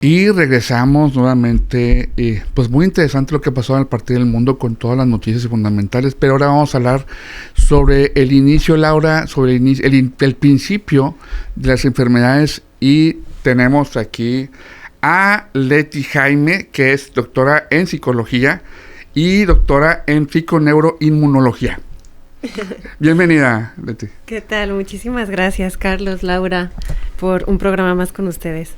Y regresamos nuevamente, pues muy interesante lo que pasó en el Partido del Mundo con todas las noticias fundamentales, pero ahora vamos a hablar sobre el inicio, Laura, sobre el principio de las enfermedades, y tenemos aquí a Leti Jaime, que es doctora en psicología y doctora en psiconeuroinmunología. Bienvenida, Leti. ¿Qué tal? Muchísimas gracias, Carlos, Laura, por un programa más con ustedes.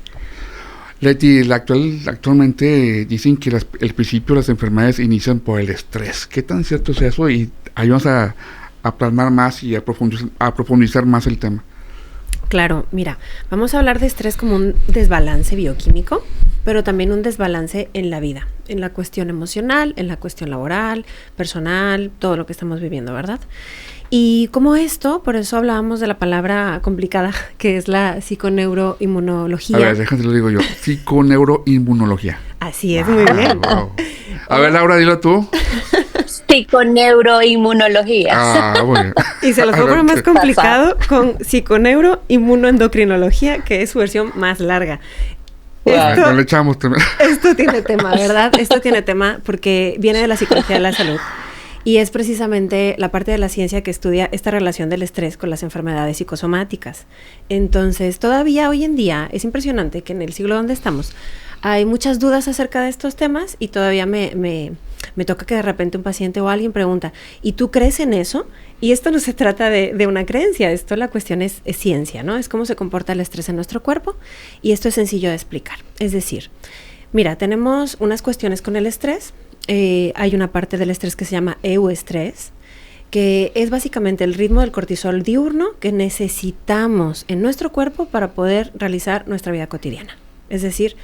Leti, actualmente dicen que el principio de las enfermedades inician por el estrés. ¿Qué tan cierto es eso? Y ahí vamos a plasmar más y a profundizar más el tema. Claro, mira, vamos a hablar de estrés como un desbalance bioquímico, pero también un desbalance en la vida, en la cuestión emocional, en la cuestión laboral, personal, todo lo que estamos viviendo, ¿verdad? Y como esto, por eso hablábamos de la palabra complicada, que es la psiconeuroinmunología. A ver, déjate lo digo yo, psiconeuroinmunología. Así es, muy bien. Wow. A ver, Laura, dilo tú. Psiconeuroinmunología. Bueno. Y se los voy a poner más complicado con psiconeuroinmunoendocrinología, que es su versión más larga. No le echamos tema. Esto tiene tema, ¿verdad? Esto tiene tema porque viene de la psicología de la salud. Y es precisamente la parte de la ciencia que estudia esta relación del estrés con las enfermedades psicosomáticas. Entonces, todavía hoy en día es impresionante que en el siglo donde estamos hay muchas dudas acerca de estos temas y todavía me toca que de repente un paciente o alguien pregunta, ¿y tú crees en eso? Y esto no se trata de una creencia, esto la cuestión es ciencia, ¿no? Es cómo se comporta el estrés en nuestro cuerpo y esto es sencillo de explicar. Es decir, mira, tenemos unas cuestiones con el estrés. Hay una parte del estrés que se llama euestrés, que es básicamente el ritmo del cortisol diurno que necesitamos en nuestro cuerpo para poder realizar nuestra vida cotidiana. Es decir,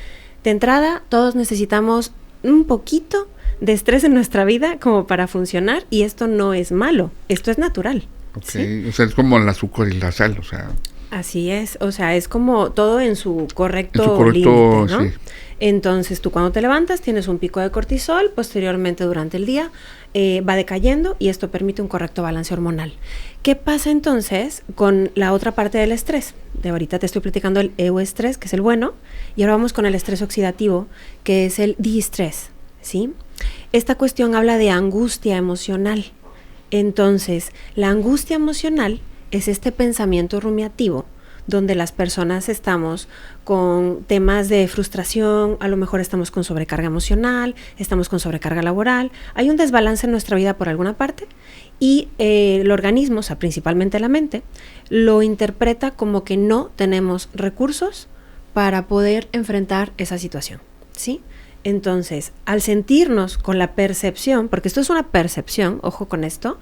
de entrada, todos necesitamos un poquito de estrés en nuestra vida como para funcionar, y esto no es malo, esto es natural. Ok, ¿sí? O sea, es como el azúcar y la sal, o sea. Así es, o sea, es como todo en su correcto límite, ¿no? Sí. Entonces, tú cuando te levantas tienes un pico de cortisol, posteriormente durante el día va decayendo y esto permite un correcto balance hormonal. ¿Qué pasa entonces con la otra parte del estrés? De ahorita te estoy platicando el euestrés, que es el bueno, y ahora vamos con el estrés oxidativo, que es el distrés, ¿sí? Esta cuestión habla de angustia emocional. Entonces, la angustia emocional es este pensamiento rumiativo donde las personas estamos con temas de frustración, a lo mejor estamos con sobrecarga emocional, estamos con sobrecarga laboral, hay un desbalance en nuestra vida por alguna parte y el organismo, o sea, principalmente la mente, lo interpreta como que no tenemos recursos para poder enfrentar esa situación, ¿sí? Entonces, al sentirnos con la percepción, porque esto es una percepción, ojo con esto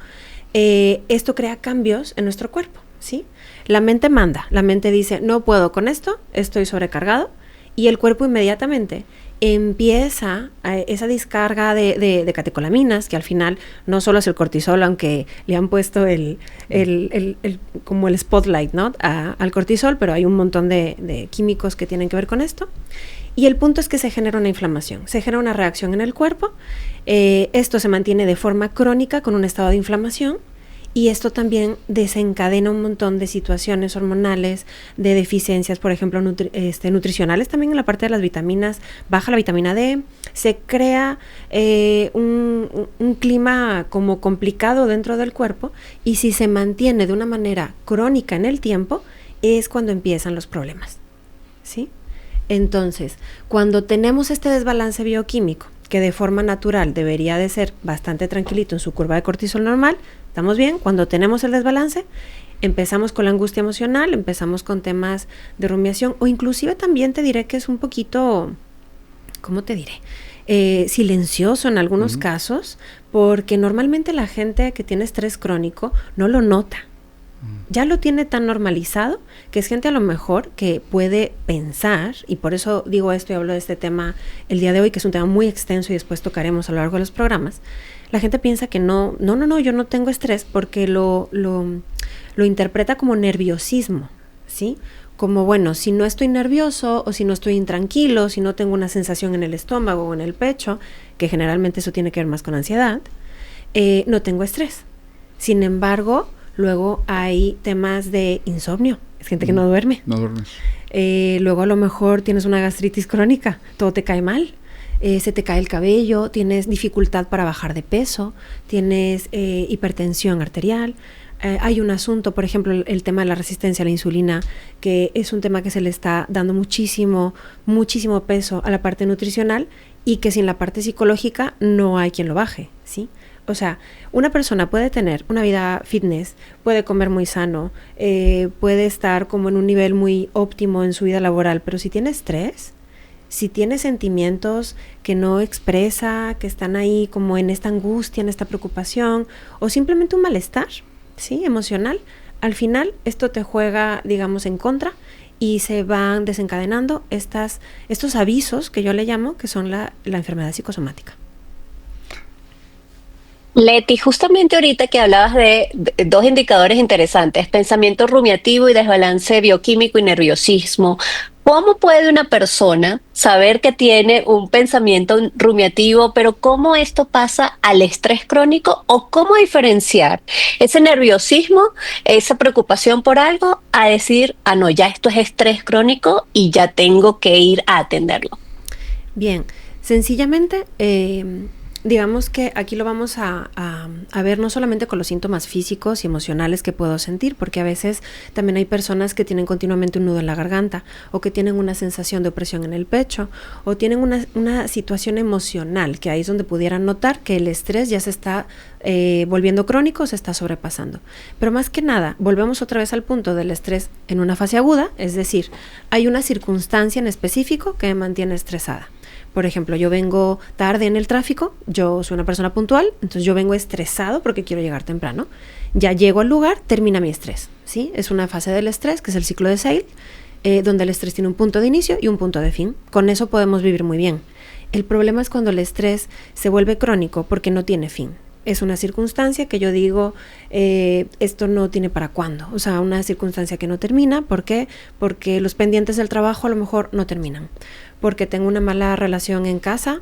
crea cambios en nuestro cuerpo, ¿sí? La mente manda, la mente dice, no puedo con esto, estoy sobrecargado, y el cuerpo inmediatamente empieza esa descarga de catecolaminas, que al final no solo es el cortisol, aunque le han puesto como el spotlight, ¿no? Al cortisol, pero hay un montón de químicos que tienen que ver con esto. Y el punto es que se genera una inflamación, se genera una reacción en el cuerpo, esto se mantiene de forma crónica con un estado de inflamación, y esto también desencadena un montón de situaciones hormonales, de deficiencias, por ejemplo, nutricionales, también en la parte de las vitaminas, baja la vitamina D, se crea un clima como complicado dentro del cuerpo, y si se mantiene de una manera crónica en el tiempo, es cuando empiezan los problemas, ¿sí? Entonces, cuando tenemos este desbalance bioquímico, que de forma natural debería de ser bastante tranquilito en su curva de cortisol normal, ¿estamos bien? Cuando tenemos el desbalance, empezamos con la angustia emocional, empezamos con temas de rumiación, o inclusive también te diré que es un poquito, ¿cómo te diré? Silencioso en algunos casos, porque normalmente la gente que tiene estrés crónico no lo nota. Ya lo tiene tan normalizado que es gente a lo mejor que puede pensar, y por eso digo esto y hablo de este tema el día de hoy, que es un tema muy extenso y después tocaremos a lo largo de los programas. La gente piensa que no, yo no tengo estrés, porque lo interpreta como nerviosismo, ¿sí? Como, bueno, si no estoy nervioso o si no estoy intranquilo, si no tengo una sensación en el estómago o en el pecho, que generalmente eso tiene que ver más con ansiedad, no tengo estrés. Sin embargo, luego hay temas de insomnio. Es gente que no duerme. No duermes. Luego a lo mejor tienes una gastritis crónica, todo te cae mal. Se te cae el cabello, tienes dificultad para bajar de peso, tienes hipertensión arterial. Hay un asunto, por ejemplo, el tema de la resistencia a la insulina, que es un tema que se le está dando muchísimo peso a la parte nutricional y que sin la parte psicológica no hay quien lo baje, ¿sí? O sea, una persona puede tener una vida fitness, puede comer muy sano, puede estar como en un nivel muy óptimo en su vida laboral, pero si tiene estrés, si tiene sentimientos que no expresa, que están ahí como en esta angustia, en esta preocupación, o simplemente un malestar, ¿sí? Emocional, al final esto te juega, digamos, en contra y se van desencadenando estos avisos que yo le llamo, que son la enfermedad psicosomática. Leti, justamente ahorita que hablabas de dos indicadores interesantes, pensamiento rumiativo y desbalance bioquímico y nerviosismo, ¿cómo puede una persona saber que tiene un pensamiento rumiativo, pero cómo esto pasa al estrés crónico o cómo diferenciar ese nerviosismo, esa preocupación por algo, a decir, no, ya esto es estrés crónico y ya tengo que ir a atenderlo? Bien, sencillamente, digamos que aquí lo vamos a ver no solamente con los síntomas físicos y emocionales que puedo sentir, porque a veces también hay personas que tienen continuamente un nudo en la garganta o que tienen una sensación de opresión en el pecho o tienen una situación emocional, que ahí es donde pudieran notar que el estrés ya se está volviendo crónico, se está sobrepasando. Pero más que nada, volvemos otra vez al punto del estrés en una fase aguda, es decir, hay una circunstancia en específico que me mantiene estresada. Por ejemplo, yo vengo tarde en el tráfico, yo soy una persona puntual, entonces yo vengo estresado porque quiero llegar temprano. Ya llego al lugar, termina mi estrés, ¿sí? Es una fase del estrés, que es el ciclo de Seidel, donde el estrés tiene un punto de inicio y un punto de fin. Con eso podemos vivir muy bien. El problema es cuando el estrés se vuelve crónico porque no tiene fin. Es una circunstancia que yo digo, esto no tiene para cuándo. O sea, una circunstancia que no termina. ¿Por qué? Porque los pendientes del trabajo a lo mejor no terminan. Porque tengo una mala relación en casa,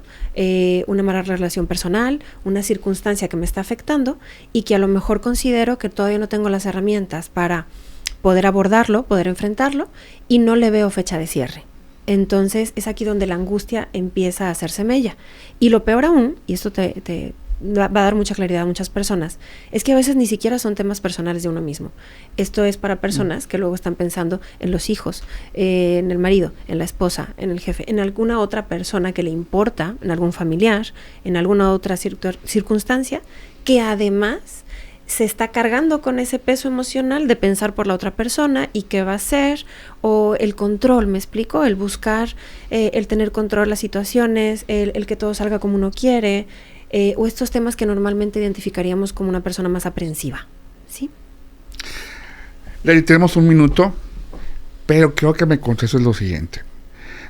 una mala relación personal, una circunstancia que me está afectando y que a lo mejor considero que todavía no tengo las herramientas para poder abordarlo, poder enfrentarlo y no le veo fecha de cierre. Entonces es aquí donde la angustia empieza a hacerse mella. Y lo peor aún, y esto te va a dar mucha claridad a muchas personas, es que a veces ni siquiera son temas personales de uno mismo. Esto es para personas que luego están pensando en los hijos, en el marido, en la esposa, en el jefe, en alguna otra persona que le importa, en algún familiar, en alguna otra circunstancia, que además se está cargando con ese peso emocional de pensar por la otra persona y qué va a hacer, o el control, ¿me explico? El buscar, el tener control de las situaciones, el que todo salga como uno quiere, o estos temas que normalmente identificaríamos como una persona más aprensiva, ¿sí? Leti, tenemos un minuto, pero creo que me contestes lo siguiente.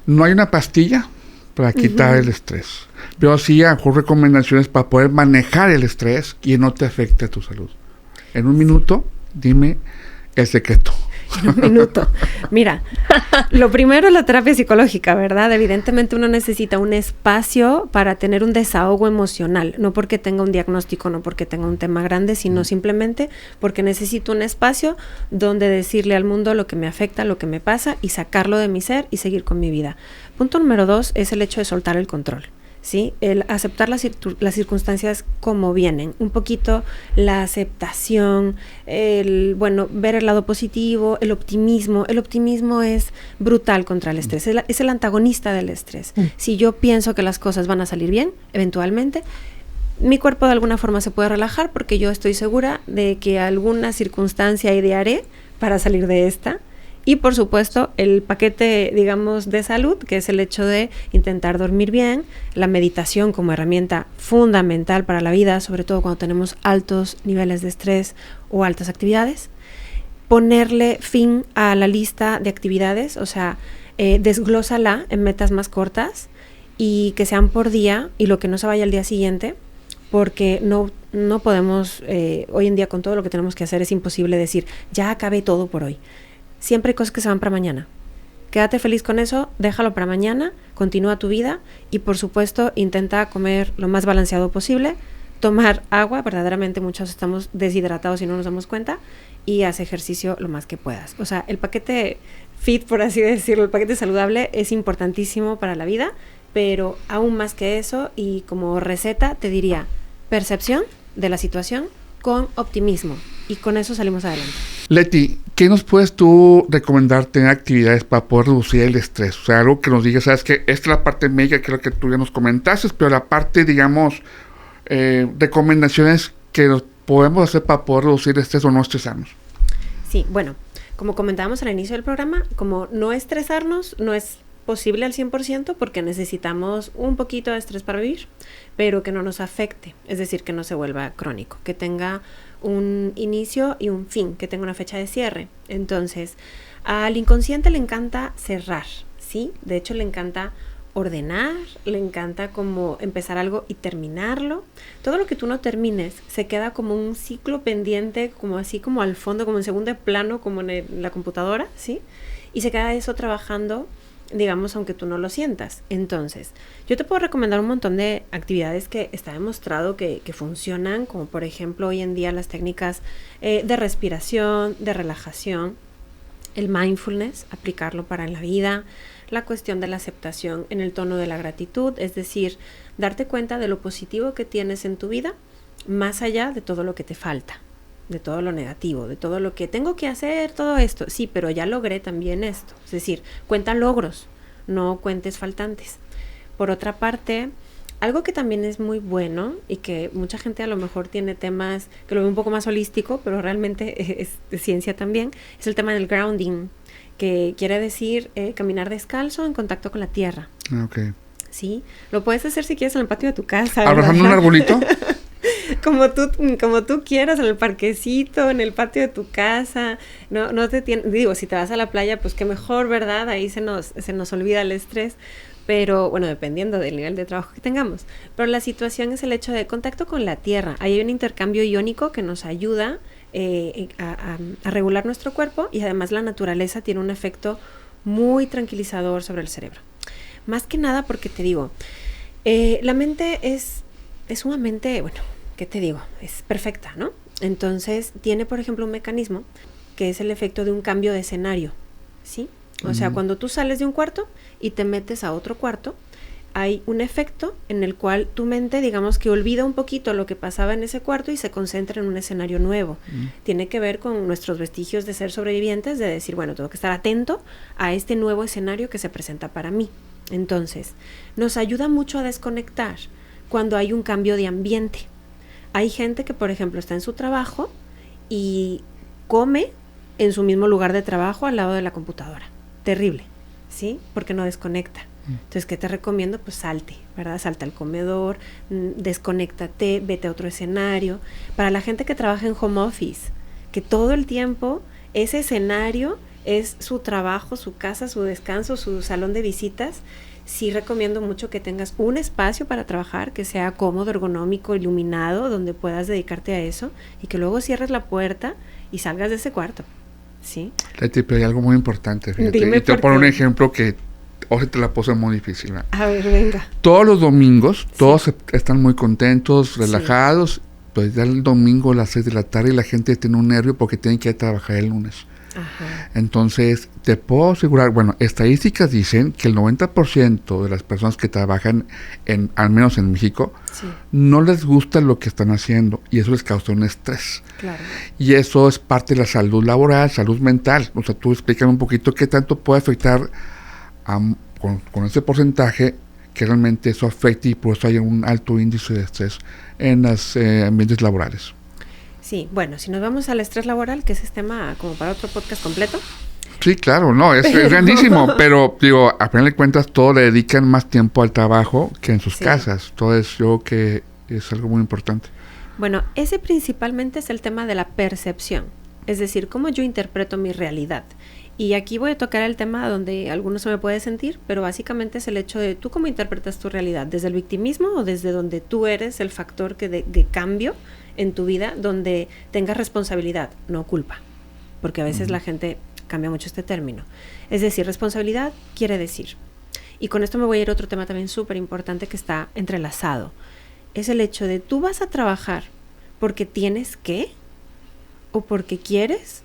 No hay una pastilla para quitar el estrés, pero sí hago recomendaciones para poder manejar el estrés y no te afecte a tu salud. En un minuto, dime el secreto. En un minuto. Mira, lo primero es la terapia psicológica, ¿verdad? Evidentemente uno necesita un espacio para tener un desahogo emocional, no porque tenga un diagnóstico, no porque tenga un tema grande, sino simplemente porque necesito un espacio donde decirle al mundo lo que me afecta, lo que me pasa y sacarlo de mi ser y seguir con mi vida. Punto número 2 es el hecho de soltar el control. ¿Sí? El aceptar las circunstancias como vienen, un poquito la aceptación, ver el lado positivo, el optimismo. El optimismo es brutal contra el estrés, es el antagonista del estrés. Si yo pienso que las cosas van a salir bien, eventualmente, mi cuerpo de alguna forma se puede relajar porque yo estoy segura de que alguna circunstancia idearé para salir de esta. Y por supuesto el paquete, digamos, de salud, que es el hecho de intentar dormir bien, la meditación como herramienta fundamental para la vida, sobre todo cuando tenemos altos niveles de estrés o altas actividades, ponerle fin a la lista de actividades, o sea, desglósala en metas más cortas y que sean por día y lo que no se vaya al día siguiente, porque no podemos, hoy en día con todo lo que tenemos que hacer es imposible decir, ya acabé todo por hoy. Siempre hay cosas que se van para mañana. Quédate feliz con eso, déjalo para mañana, continúa tu vida y por supuesto intenta comer lo más balanceado posible, tomar agua, verdaderamente muchos estamos deshidratados y no nos damos cuenta, y haz ejercicio lo más que puedas. O sea, el paquete fit, por así decirlo, el paquete saludable es importantísimo para la vida, pero aún más que eso, y como receta te diría, percepción de la situación con optimismo, y con eso salimos adelante. Leti, ¿qué nos puedes tú recomendar tener actividades para poder reducir el estrés? O sea, algo que nos digas, sabes que esta es la parte médica, creo que tú ya nos comentaste, pero la parte, digamos, recomendaciones que nos podemos hacer para poder reducir el estrés o no estresarnos. Sí, bueno, como comentábamos al inicio del programa, como no estresarnos no es posible al 100% porque necesitamos un poquito de estrés para vivir, pero que no nos afecte, es decir, que no se vuelva crónico, que tenga un inicio y un fin, que tenga una fecha de cierre. Entonces, al inconsciente le encanta cerrar, ¿sí? De hecho, le encanta ordenar, le encanta como empezar algo y terminarlo. Todo lo que tú no termines se queda como un ciclo pendiente, como así como al fondo, como en segundo plano, como en la computadora, ¿sí? Y se queda eso trabajando, digamos, aunque tú no lo sientas. Entonces, yo te puedo recomendar un montón de actividades que está demostrado que funcionan, como por ejemplo hoy en día las técnicas de respiración, de relajación, el mindfulness, aplicarlo para la vida, la cuestión de la aceptación en el tono de la gratitud, es decir, darte cuenta de lo positivo que tienes en tu vida, más allá de todo lo que te falta, de todo lo negativo, de todo lo que tengo que hacer, todo esto. Sí, pero ya logré también esto. Es decir, cuenta logros, no cuentes faltantes. Por otra parte, algo que también es muy bueno y que mucha gente a lo mejor tiene temas que lo ve un poco más holístico, pero realmente es de ciencia también, es el tema del grounding, que quiere decir caminar descalzo en contacto con la tierra. Okay. Sí, lo puedes hacer si quieres en el patio de tu casa. ¿Abrazando un arbolito? Como tú quieras, en el parquecito, en el patio de tu casa. No te digo, si te vas a la playa, pues qué mejor, ¿verdad? Ahí se nos olvida el estrés. Pero bueno, dependiendo del nivel de trabajo que tengamos. Pero la situación es el hecho de contacto con la tierra. Ahí hay un intercambio iónico que nos ayuda a regular nuestro cuerpo, y además la naturaleza tiene un efecto muy tranquilizador sobre el cerebro. Más que nada porque te digo, la mente es sumamente, bueno, ¿qué te digo? Es perfecta, ¿no? Entonces tiene, por ejemplo, un mecanismo que es el efecto de un cambio de escenario, ¿sí? O sea, cuando tú sales de un cuarto y te metes a otro cuarto, hay un efecto en el cual tu mente, digamos que olvida un poquito lo que pasaba en ese cuarto y se concentra en un escenario nuevo. Tiene que ver con nuestros vestigios de ser sobrevivientes, de decir, bueno, tengo que estar atento a este nuevo escenario que se presenta para mí. Entonces, nos ayuda mucho a desconectar cuando hay un cambio de ambiente. Hay gente que, por ejemplo, está en su trabajo y come en su mismo lugar de trabajo al lado de la computadora. Terrible, ¿sí? Porque no desconecta. Entonces, ¿qué te recomiendo? Pues salte, ¿verdad? Salta al comedor, desconéctate, vete a otro escenario. Para la gente que trabaja en home office, que todo el tiempo ese escenario es su trabajo, su casa, su descanso, su salón de visitas, sí recomiendo mucho que tengas un espacio para trabajar que sea cómodo, ergonómico, iluminado, donde puedas dedicarte a eso, y que luego cierres la puerta y salgas de ese cuarto, ¿sí? Leti, pero hay algo muy importante, fíjate. Dime, y te voy a poner un ejemplo que hoy te la puse muy difícil, ¿verdad? A ver, venga. Todos los domingos, todos están muy contentos, relajados, pues ya el domingo a las 6 de la tarde la gente tiene un nervio porque tienen que ir a trabajar el lunes. Ajá. Entonces, te puedo asegurar, bueno, estadísticas dicen que el 90% de las personas que trabajan, al menos en México, no les gusta lo que están haciendo y eso les causa un estrés. Claro. Y eso es parte de la salud laboral, salud mental. O sea, tú explícame un poquito qué tanto puede afectar con ese porcentaje que realmente eso afecta y por eso hay un alto índice de estrés en los ambientes laborales. Sí, bueno, si nos vamos al estrés laboral, que ese es tema como para otro podcast completo. Sí, claro, no, es grandísimo, pero digo, a final de cuentas todos le dedican más tiempo al trabajo que en sus casas, entonces yo creo que es algo muy importante. Bueno, ese principalmente es el tema de la percepción, es decir, cómo yo interpreto mi realidad. Y aquí voy a tocar el tema donde algunos se me puede sentir, pero básicamente es el hecho de tú cómo interpretas tu realidad, desde el victimismo o desde donde tú eres el factor de cambio en tu vida, donde tengas responsabilidad, no culpa, porque a veces la gente cambia mucho este término. Es decir, responsabilidad quiere decir, y con esto me voy a ir a otro tema también súper importante que está entrelazado. es el hecho de tú vas a trabajar porque tienes que o porque quieres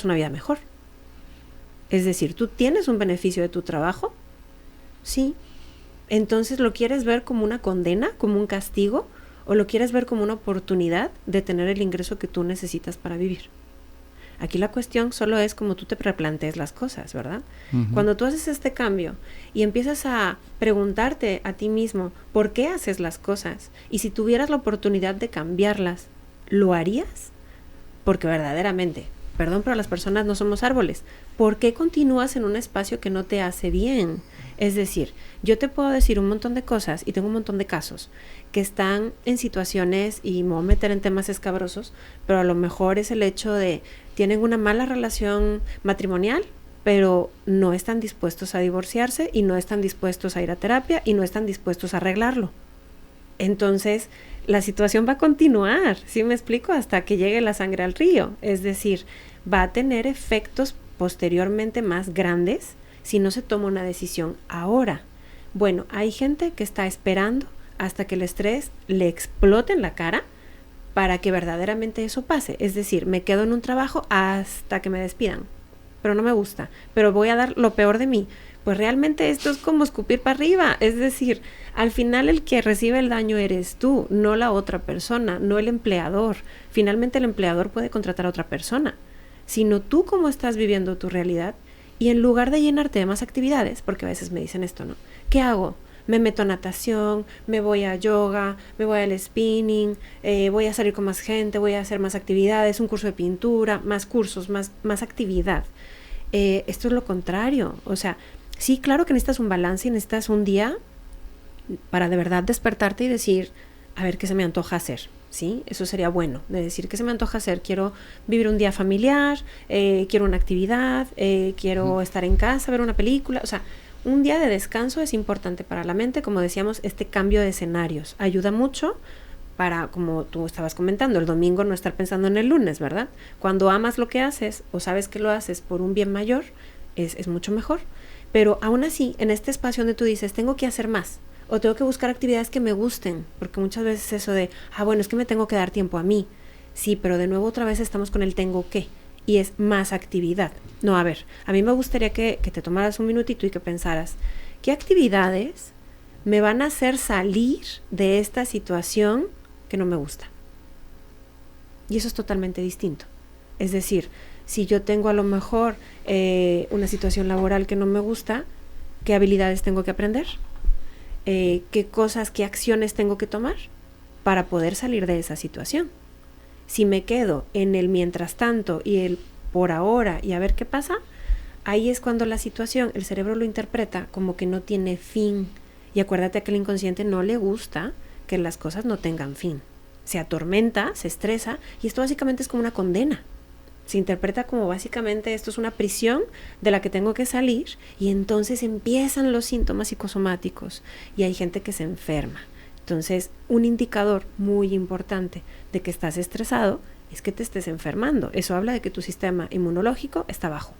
una vida mejor. Es decir, ¿tú tienes un beneficio de tu trabajo? Sí. Entonces, ¿lo quieres ver como una condena, como un castigo? ¿O lo quieres ver como una oportunidad de tener el ingreso que tú necesitas para vivir? Aquí la cuestión solo es como tú te replantees las cosas, ¿verdad? Uh-huh. Cuando tú haces este cambio y empiezas a preguntarte a ti mismo por qué haces las cosas, y si tuvieras la oportunidad de cambiarlas, ¿lo harías? Porque verdaderamente, perdón, pero las personas no somos árboles. ¿Por qué continúas en un espacio que no te hace bien? Es decir, yo te puedo decir un montón de cosas y tengo un montón de casos que están en situaciones, y me voy a meter en temas escabrosos, pero a lo mejor es el hecho de tienen una mala relación matrimonial, pero no están dispuestos a divorciarse y no están dispuestos a ir a terapia y no están dispuestos a arreglarlo. Entonces, la situación va a continuar, ¿sí me explico? Hasta que llegue la sangre al río. Es decir, va a tener efectos posteriormente más grandes si no se toma una decisión ahora. Bueno, hay gente que está esperando hasta que el estrés le explote en la cara para que verdaderamente eso pase. Es decir, me quedo en un trabajo hasta que me despidan, pero no me gusta, pero voy a dar lo peor de mí. Pues realmente esto es como escupir para arriba. Es decir, al final el que recibe el daño eres tú, no la otra persona, no el empleador. Finalmente el empleador puede contratar a otra persona, sino tú cómo estás viviendo tu realidad. Y en lugar de llenarte de más actividades, porque a veces me dicen esto, ¿no? ¿Qué hago? Me meto a natación, me voy a yoga, me voy al spinning, voy a salir con más gente, voy a hacer más actividades, un curso de pintura, más cursos, más actividad. Esto es lo contrario. O sea, sí, claro que necesitas un balance y necesitas un día para de verdad despertarte y decir, a ver qué se me antoja hacer. ¿Sí? Eso sería bueno, de decir qué se me antoja hacer. Quiero vivir un día familiar, quiero una actividad, quiero estar en casa, ver una película. O sea, un día de descanso es importante para la mente. Como decíamos, este cambio de escenarios ayuda mucho para, como tú estabas comentando, el domingo no estar pensando en el lunes, ¿verdad? Cuando amas lo que haces o sabes que lo haces por un bien mayor, es mucho mejor. Pero aún así, en este espacio donde tú dices, tengo que hacer más, o tengo que buscar actividades que me gusten, porque muchas veces eso de, bueno, es que me tengo que dar tiempo a mí. Sí, pero de nuevo otra vez estamos con el tengo que, y es más actividad. No, a ver, a mí me gustaría que te tomaras un minutito y que pensaras, ¿qué actividades me van a hacer salir de esta situación que no me gusta? Y eso es totalmente distinto. Es decir, si yo tengo a lo mejor una situación laboral que no me gusta, ¿qué habilidades tengo que aprender? ¿Qué cosas, qué acciones tengo que tomar para poder salir de esa situación? Si me quedo en el mientras tanto y el por ahora y a ver qué pasa, ahí es cuando la situación, el cerebro lo interpreta como que no tiene fin. Y acuérdate que al inconsciente no le gusta que las cosas no tengan fin. Se atormenta, se estresa, y esto básicamente es como una condena. Se interpreta como básicamente esto es una prisión de la que tengo que salir, y entonces empiezan los síntomas psicosomáticos y hay gente que se enferma. Entonces, un indicador muy importante de que estás estresado es que te estés enfermando. Eso habla de que tu sistema inmunológico está bajo.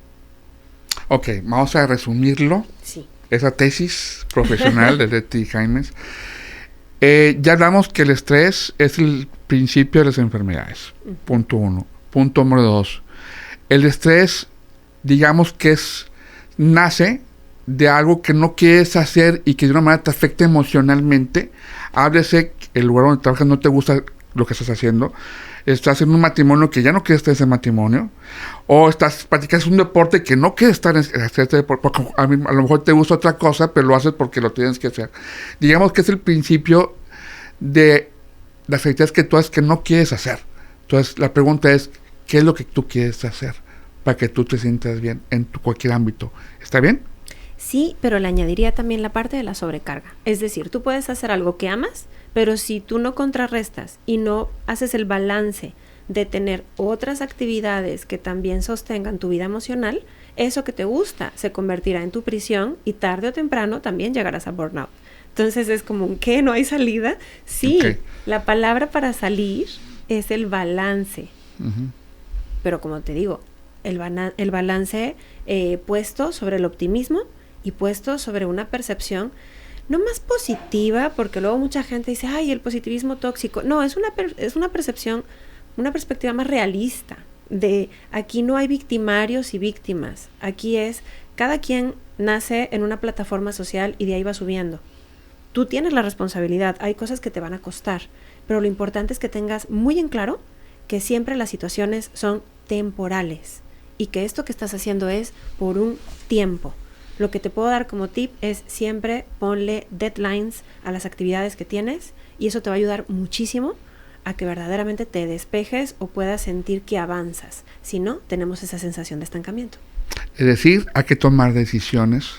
Ok, vamos a resumirlo. Sí. Esa tesis profesional de Leti Jaimes. Ya hablamos que el estrés es el principio de las enfermedades. Punto 1. Punto número 2. El estrés, digamos que nace de algo que no quieres hacer y que de una manera te afecta emocionalmente. Háblese, el lugar donde trabajas no te gusta lo que estás haciendo. Estás en un matrimonio que ya no quieres estar en ese matrimonio. O practicas un deporte que no quieres estar en este deporte, porque a lo mejor te gusta otra cosa, pero lo haces porque lo tienes que hacer. Digamos que es el principio de las actividades que tú haces que no quieres hacer. Entonces, la pregunta es, ¿qué es lo que tú quieres hacer para que tú te sientas bien en cualquier ámbito? ¿Está bien? Sí, pero le añadiría también la parte de la sobrecarga. Es decir, tú puedes hacer algo que amas, pero si tú no contrarrestas y no haces el balance de tener otras actividades que también sostengan tu vida emocional, eso que te gusta se convertirá en tu prisión y tarde o temprano también llegarás a burnout. Entonces es como, ¿qué? ¿No hay salida? Sí, okay. La palabra para salir es el balance. Uh-huh. Pero como te digo, el balance puesto sobre el optimismo y puesto sobre una percepción no más positiva, porque luego mucha gente dice, ay, el positivismo tóxico. No, es una percepción, una perspectiva más realista. De aquí no hay victimarios y víctimas. Aquí es, cada quien nace en una plataforma social y de ahí va subiendo. Tú tienes la responsabilidad, hay cosas que te van a costar, pero lo importante es que tengas muy en claro que siempre las situaciones son temporales y que esto que estás haciendo es por un tiempo. Lo que te puedo dar como tip es siempre ponle deadlines a las actividades que tienes y eso te va a ayudar muchísimo a que verdaderamente te despejes o puedas sentir que avanzas. Si no, tenemos esa sensación de estancamiento. Es decir, hay que tomar decisiones.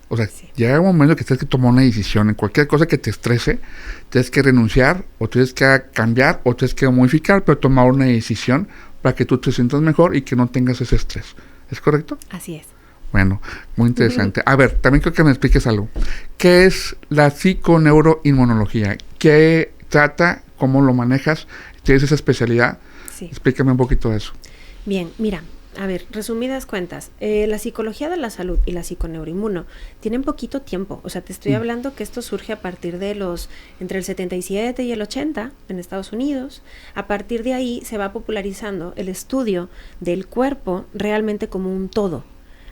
O sea, llega un momento que tienes que tomar una decisión. En cualquier cosa que te estrese, tienes que renunciar, o tienes que cambiar, o tienes que modificar, pero tomar una decisión para que tú te sientas mejor y que no tengas ese estrés. ¿Es correcto? Así es. Bueno, muy interesante. A ver, también creo que me expliques algo. ¿Qué es la psiconeuroinmunología? ¿Qué trata? ¿Cómo lo manejas? ¿Tienes esa especialidad? Sí. Explícame un poquito de eso. Bien, mira, a ver, resumidas cuentas, la psicología de la salud y la psiconeuroinmuno tienen poquito tiempo. O sea, te estoy hablando que esto surge a partir de entre el 77 y el 80 en Estados Unidos. A partir de ahí se va popularizando el estudio del cuerpo realmente como un todo.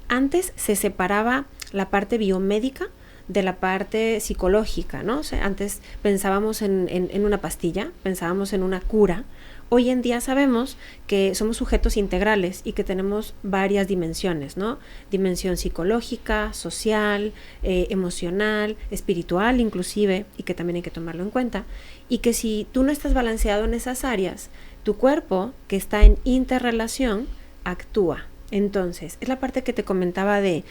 Antes se separaba la parte biomédica de la parte psicológica, ¿no? O sea, antes pensábamos en una pastilla, pensábamos en una cura. Hoy en día sabemos que somos sujetos integrales y que tenemos varias dimensiones, ¿no? Dimensión psicológica, social, emocional, espiritual inclusive, y que también hay que tomarlo en cuenta. Y que si tú no estás balanceado en esas áreas, tu cuerpo, que está en interrelación, actúa. Entonces, es la parte que te comentaba de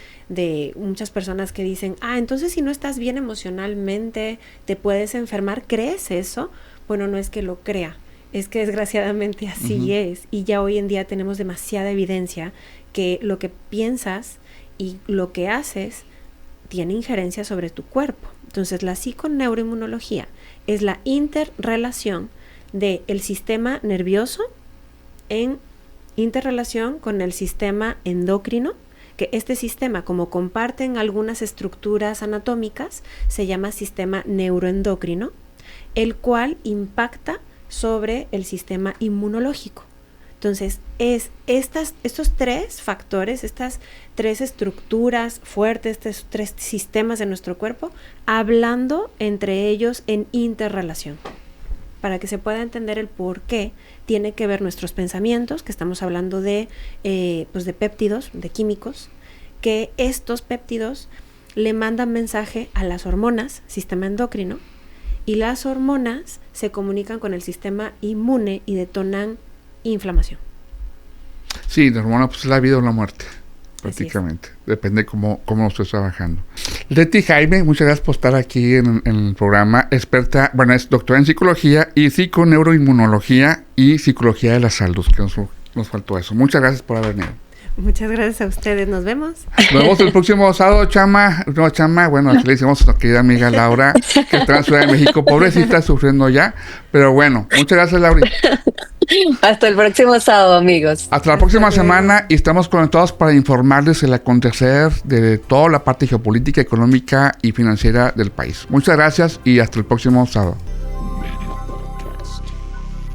muchas personas que dicen, entonces si no estás bien emocionalmente, te puedes enfermar. ¿Crees eso? Bueno, no es que lo crea, es que desgraciadamente así es. Y ya hoy en día tenemos demasiada evidencia que lo que piensas y lo que haces tiene injerencia sobre tu cuerpo. Entonces, la psiconeuroinmunología es la interrelación del sistema nervioso en interrelación con el sistema endocrino, que este sistema, como comparten algunas estructuras anatómicas, se llama sistema neuroendocrino, el cual impacta sobre el sistema inmunológico. Entonces, estos tres factores, estas tres estructuras fuertes, estos tres sistemas de nuestro cuerpo, hablando entre ellos en interrelación. Para que se pueda entender el por qué tiene que ver nuestros pensamientos, que estamos hablando de péptidos, de químicos, que estos péptidos le mandan mensaje a las hormonas, sistema endocrino, y las hormonas se comunican con el sistema inmune y detonan inflamación. Sí, la hormona pues es la vida o la muerte, prácticamente. Depende cómo estés trabajando. Leti Jaime, muchas gracias por estar aquí en el programa. Experta, es doctora en psicología y psiconeuroinmunología y psicología de la salud, que nos faltó eso. Muchas gracias por haber venido. Muchas gracias a ustedes, nos vemos. Nos vemos el próximo sábado, Chama. No, Chama, aquí le decimos a nuestra querida amiga Laura, que está en la Ciudad de México, pobrecita, sufriendo ya. Pero bueno, muchas gracias, Laura. Hasta el próximo sábado, amigos. Hasta la próxima semana, y estamos conectados para informarles el acontecer de toda la parte geopolítica, económica y financiera del país. Muchas gracias y hasta el próximo sábado.